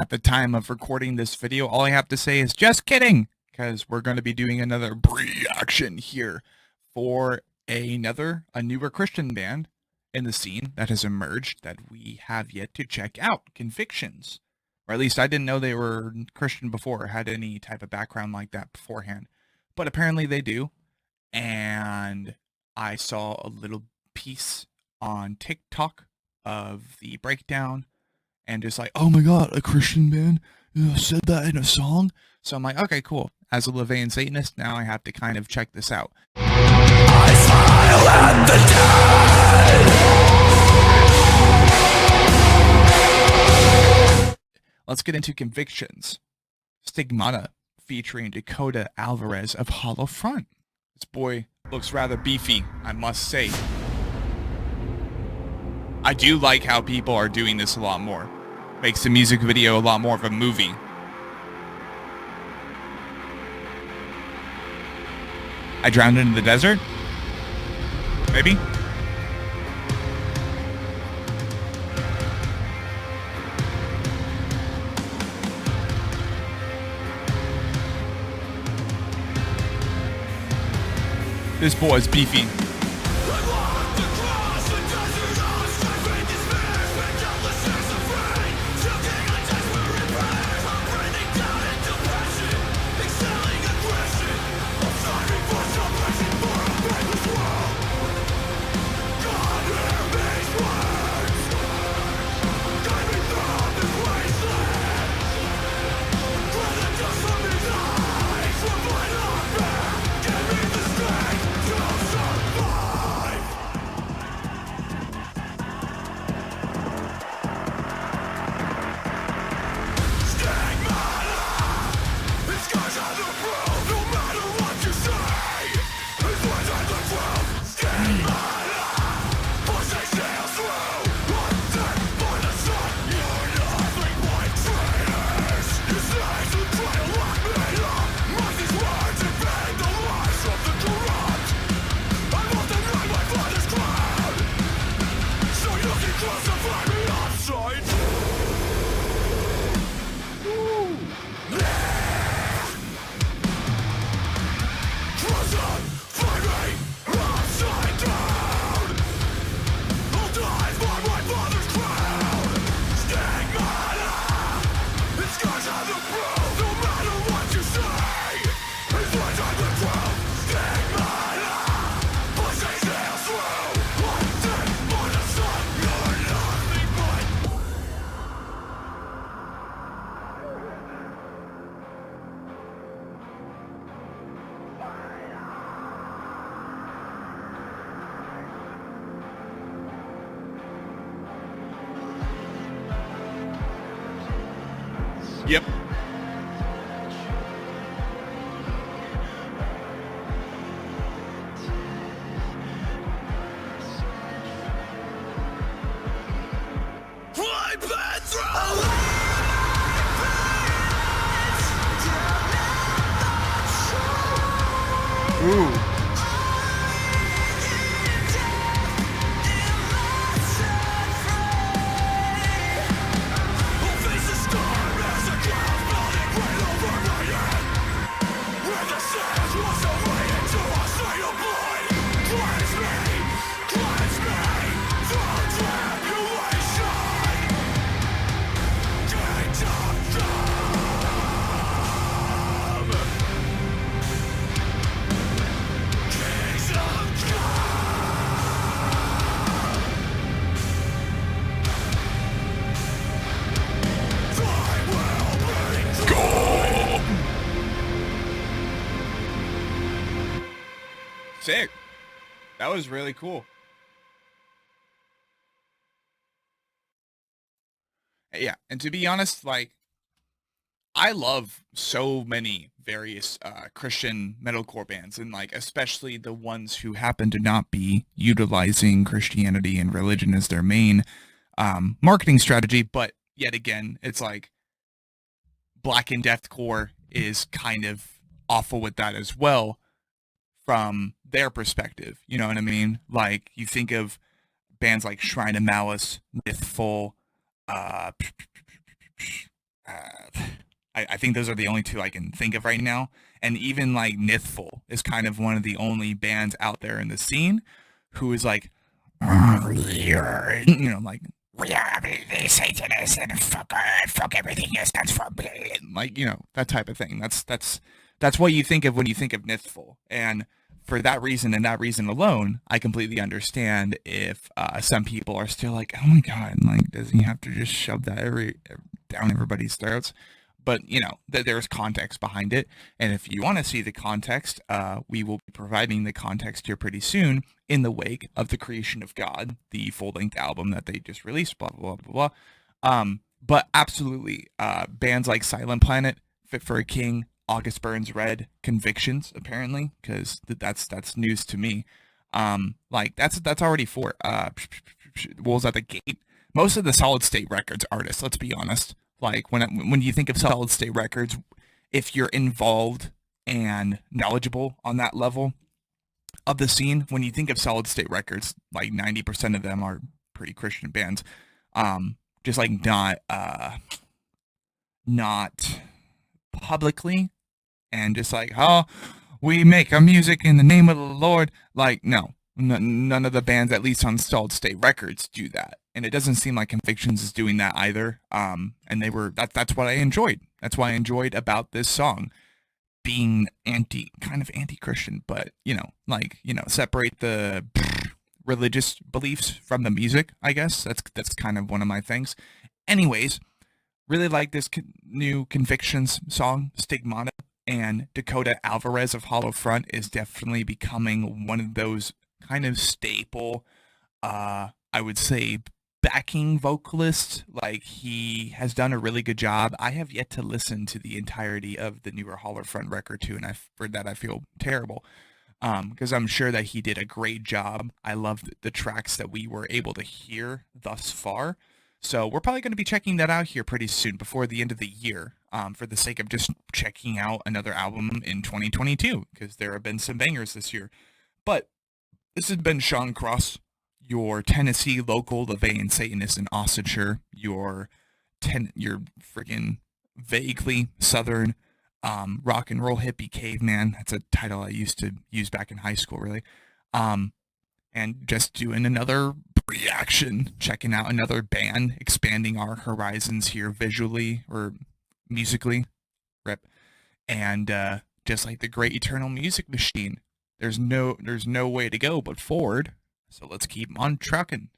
at the time of recording this video, all I have to say is just kidding, because we're going to be doing another Breeaction here for a newer Christian band in the scene that has emerged that we have yet to check out, Convictions. Or at least I didn't know they were Christian before, or had any type of background like that beforehand. But apparently they do. And I saw a little piece on TikTok of the breakdown and just like, oh my god, a Christian band said that in a song? So I'm like, okay, cool. As a Levian Satanist, now I have to kind of check this out. I smile at the dead. Let's get into Convictions. Stigmata, featuring Dakota Alavarez of Hollow Front. This boy looks rather beefy, I must say. I do like how people are doing this a lot more. Makes the music video a lot more of a movie. I drowned in the desert? Maybe? This boy's beefy. Yep. Ooh. Sick. That was really cool. Yeah, and to be honest, like, I love so many various Christian metalcore bands, and like especially the ones who happen to not be utilizing Christianity and religion as their main marketing strategy. But yet again, it's like Black and Deathcore is kind of awful with that as well from their perspective. You know what I mean? Like, you think of bands like Shrine of Malice, Mythful, I think those are the only two I can think of right now. And even like Nithful is kind of one of the only bands out there in the scene who is like, like, we are the Satanists and fuck everything is that's forbidden. Like, that type of thing. That's what you think of when you think of Nithful. And for that reason and that reason alone, I completely understand if some people are still like, oh my god, like, does he have to just shove that down everybody's throats? But there's context behind it, and if you want to see the context, we will be providing the context here pretty soon in the wake of the Creation of God, the full-length album that they just released. Blah blah blah blah blah. But absolutely, bands like Silent Planet, Fit for a King, August Burns Red, Convictions, apparently, because that's news to me. Like that's already for Wolves at the Gate. Most of the Solid State Records artists, let's be honest, like when you think of Solid State Records, if you're involved and knowledgeable on that level of the scene, when you think of Solid State Records, like 90% of them are pretty Christian bands. Just like not publicly, and just like, oh, we make our music in the name of the Lord. Like, no, none of the bands, at least on Solid State Records, do that. And it doesn't seem like Convictions is doing that either. And that's what I enjoyed. That's what I enjoyed about this song, being kind of anti-Christian, but separate the religious beliefs from the music. I guess that's kind of one of my things. Anyways, really like this new Convictions song, Stigmata. And Dakota Alavarez of Hollow Front is definitely becoming one of those kind of staple, I would say, backing vocalists. Like, he has done a really good job. I have yet to listen to the entirety of the newer Hollow Front record too, and for that I feel terrible, because I'm sure that he did a great job. I love the tracks that we were able to hear thus far. So we're probably going to be checking that out here pretty soon, before the end of the year, for the sake of just checking out another album in 2022, because there have been some bangers this year. But this has been Sean Cross, your Tennessee local LaVeyan Satanist in Austinshire, your freaking vaguely southern rock and roll hippie caveman. That's a title I used to use back in high school, really. And just doing another reaction, checking out another band, expanding our horizons here visually or musically. Rip. And just like the great eternal music machine, there's no way to go but forward. So let's keep on trucking.